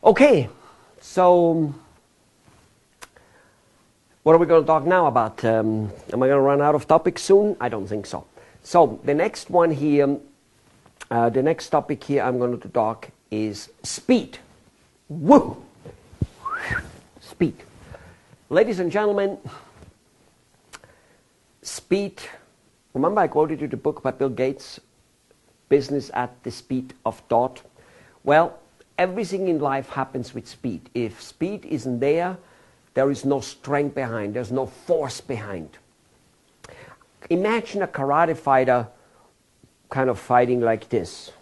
Okay, so what are we going to talk now about? Am I going to run out of topics soon? I don't think so. So the next one here, the next topic here I'm going to talk is speed. Woo! Speed. Ladies and gentlemen, speed. Remember I quoted you the book by Bill Gates, Business at the Speed of Thought? Well, everything in life happens with speed. If speed isn't there, there is no strength behind, there's no force behind. Imagine a karate fighter kind of fighting like this.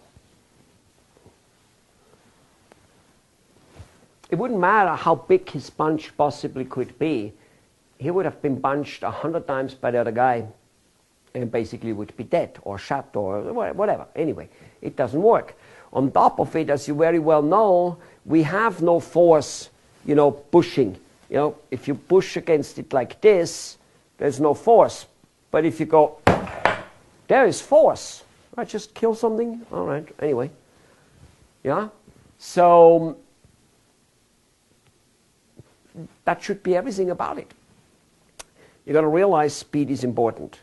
It wouldn't matter how big his punch possibly could be. He would have been punched 100 times by the other guy and basically would be dead or shot or whatever. Anyway, it doesn't work. On top of it, as you very well know, we have no force, pushing. If you push against it like this, there's no force. But if you go, there is force. I just kill something. All right. Anyway. Yeah. So that should be everything about it. You're going to realize speed is important.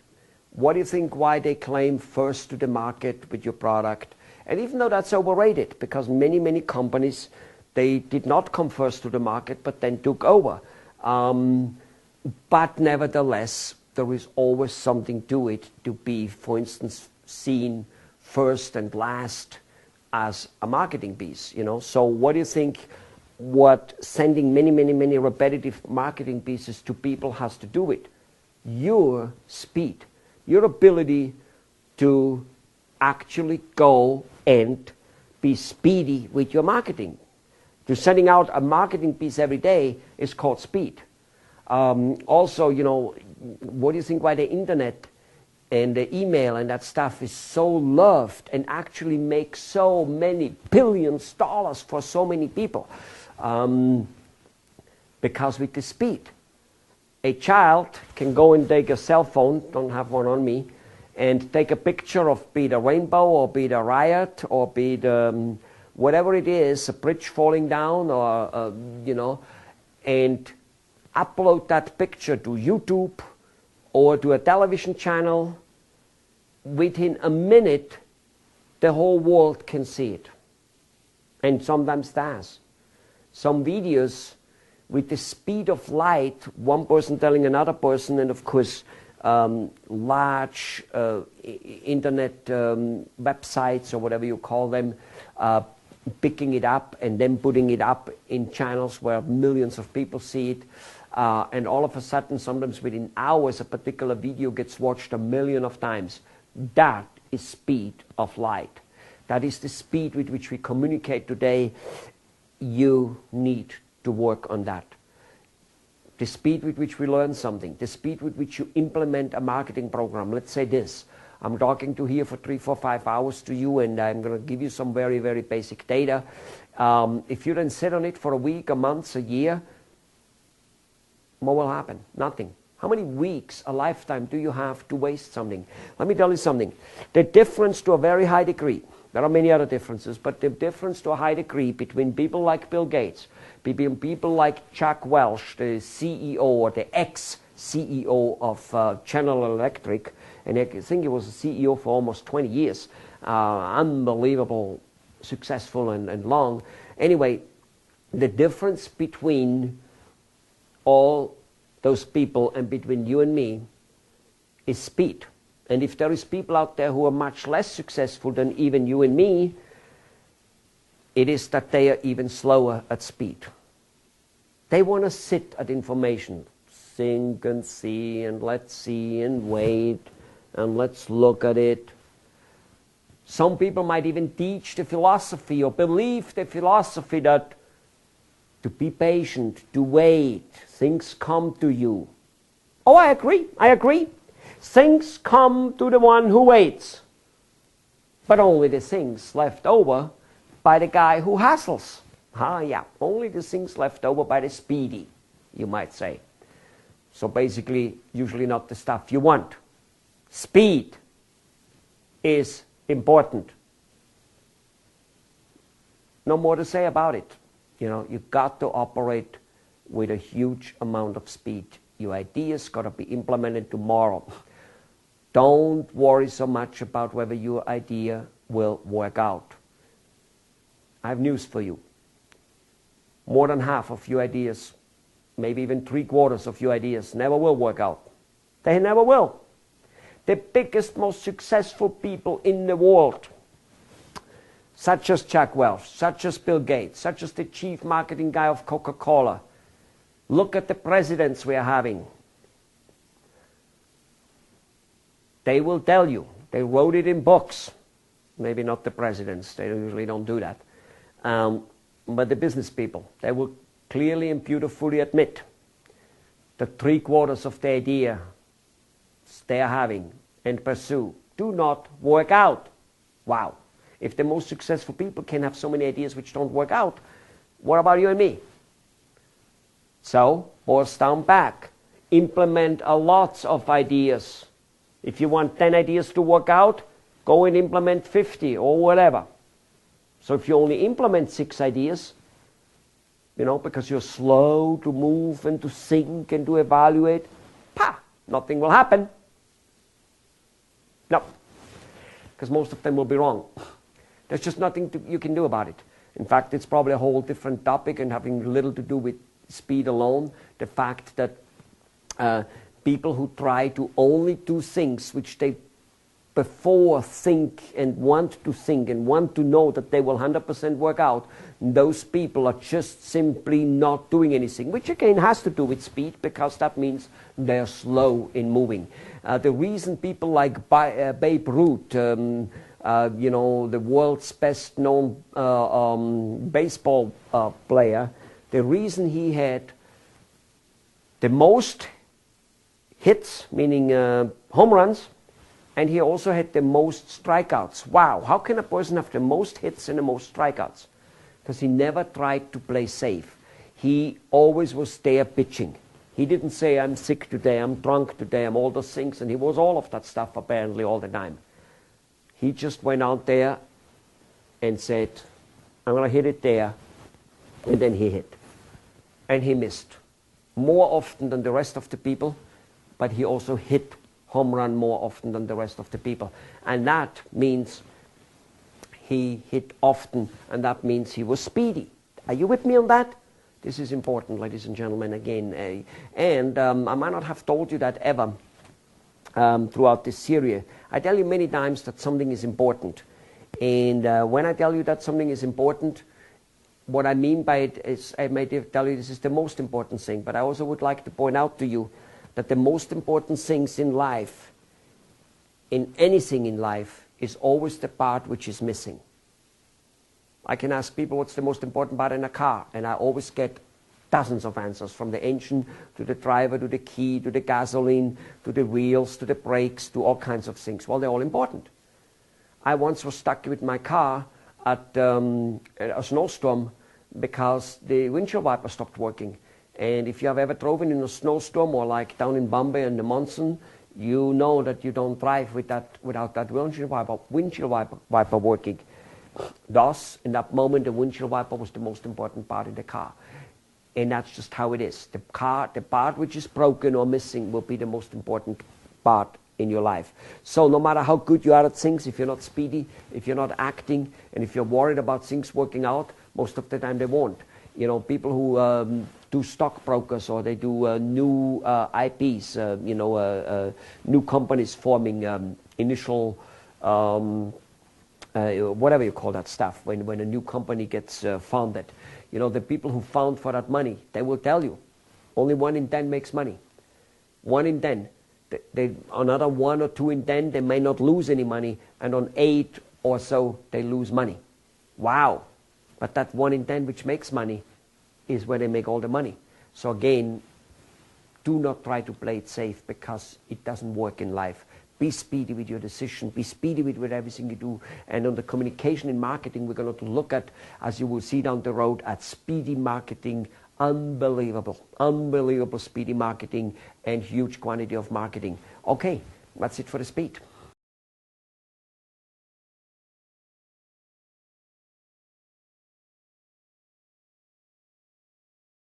What do you think why they claim first to the market with your product? And even though that's overrated, because many, many companies, they did not come first to the market, but then took over. But nevertheless, there is always something to it to be, for instance, seen first and last as a marketing piece. So what do you think what sending many, many, many repetitive marketing pieces to people has to do with? Your speed, your ability to actually go and be speedy with your marketing. To sending out a marketing piece every day is called speed. Also, what do you think why the internet and the email and that stuff is so loved and actually makes so many billions of dollars for so many people? Because with the speed. A child can go and take a cell phone, don't have one on me, and take a picture of be it a rainbow or be it a riot or be it whatever it is, a bridge falling down or, and upload that picture to YouTube or to a television channel. Within a minute, the whole world can see it. And sometimes does. Some videos with the speed of light, one person telling another person, and of course, large internet websites or whatever you call them, picking it up and then putting it up in channels where millions of people see it. And all of a sudden, sometimes within hours, a particular video gets watched 1 million of times. That is speed of light. That is the speed with which we communicate today. You need to work on that. The speed with which we learn something, the speed with which you implement a marketing program. Let's say this. I'm talking to here for 3, 4, 5 hours to you, and I'm going to give you some very, very basic data. If you then sit on it for a week, a month, a year, what will happen? Nothing. How many weeks, a lifetime do you have to waste something? Let me tell you something. The difference to a very high degree, there are many other differences, but the difference to a high degree between people like Bill Gates, people like Jack Welch, the CEO or the ex-CEO of General Electric, and I think he was a CEO for almost 20 years, unbelievable, successful and long. Anyway, the difference between all those people and between you and me is speed. And if there is people out there who are much less successful than even you and me, it is that they are even slower at speed. They want to sit at information, think and see and let's see and wait and let's look at it. Some people might even teach the philosophy or believe the philosophy that to be patient, to wait, things come to you. Oh, I agree. Things come to the one who waits. But only the things left over by the guy who hustles. Only the things left over by the speedy, you might say. So basically, usually not the stuff you want. Speed is important. No more to say about it. You know, you got to operate with a huge amount of speed. Your ideas got to be implemented tomorrow. Don't worry so much about whether your idea will work out. I have news for you. More than half of your ideas, maybe even 3/4 of your ideas, never will work out. They never will. The biggest, most successful people in the world, such as Jack Welch, such as Bill Gates, such as the chief marketing guy of Coca-Cola. Look at the presidents we are having. They will tell you, they wrote it in books. Maybe not the presidents, they usually don't do that. But the business people, they will clearly and beautifully admit that 3/4 of the idea they are having and pursue do not work out. Wow. If the most successful people can have so many ideas which don't work out, what about you and me? So, boils down back. Implement a lot of ideas. If you want 10 ideas to work out, go and implement 50 or whatever. So if you only implement 6 ideas, you know, because you're slow to move and to think and to evaluate, nothing will happen. No, because most of them will be wrong. There's just nothing you can do about it. In fact, it's probably a whole different topic and having little to do with speed alone. The fact that people who try to only do things which they before think and want to know that they will 100% work out, those people are just simply not doing anything, which again has to do with speed, because that means they're slow in moving. The reason people like Babe Ruth, you know, the world's best known baseball player, the reason he had the most hits, meaning home runs, and he also had the most strikeouts. Wow, how can a person have the most hits and the most strikeouts? Because he never tried to play safe. He always was there pitching. He didn't say, I'm sick today, I'm drunk today, I'm all those things, and he was all of that stuff apparently all the time. He just went out there and said, I'm going to hit it there, and then he hit. And he missed more often than the rest of the people, but he also hit home run more often than the rest of the people. And that means he hit often, and that means he was speedy. Are you with me on that? This is important, ladies and gentlemen, again. And I might not have told you that ever throughout this series. I tell you many times that something is important. And when I tell you that something is important, what I mean by it is, I may tell you this is the most important thing, but I also would like to point out to you that the most important things in life, in anything in life, is always the part which is missing. I can ask people what's the most important part in a car, and I always get dozens of answers, from the engine to the driver to the key to the gasoline to the wheels to the brakes to all kinds of things. Well, they're all important. I once was stuck with my car at a snowstorm because the windshield wiper stopped working. And if you have ever driven in a snowstorm or like down in Bombay in the monsoon, you know that you don't drive without that windshield wiper working. Thus, in that moment, the windshield wiper was the most important part in the car. And that's just how it is. The part which is broken or missing will be the most important part in your life. So no matter how good you are at things, if you're not speedy, if you're not acting, and if you're worried about things working out, most of the time they won't. You know, people who do stockbrokers or they do new IPs, new companies forming, initial, whatever you call that stuff, when a new company gets founded. You know, the people who found for that money, they will tell you, only 1 in 10 makes money. 1 in 10. Another 1 or 2 in 10, they may not lose any money, and on 8 or so, they lose money. Wow. But that 1 in 10 which makes money is where they make all the money. So again, do not try to play it safe, because it doesn't work in life. Be speedy with your decision. Be speedy with everything you do. And on the communication in marketing, we're going to look at, as you will see down the road, at speedy marketing. Unbelievable speedy marketing and huge quantity of marketing. Okay, that's it for the speed.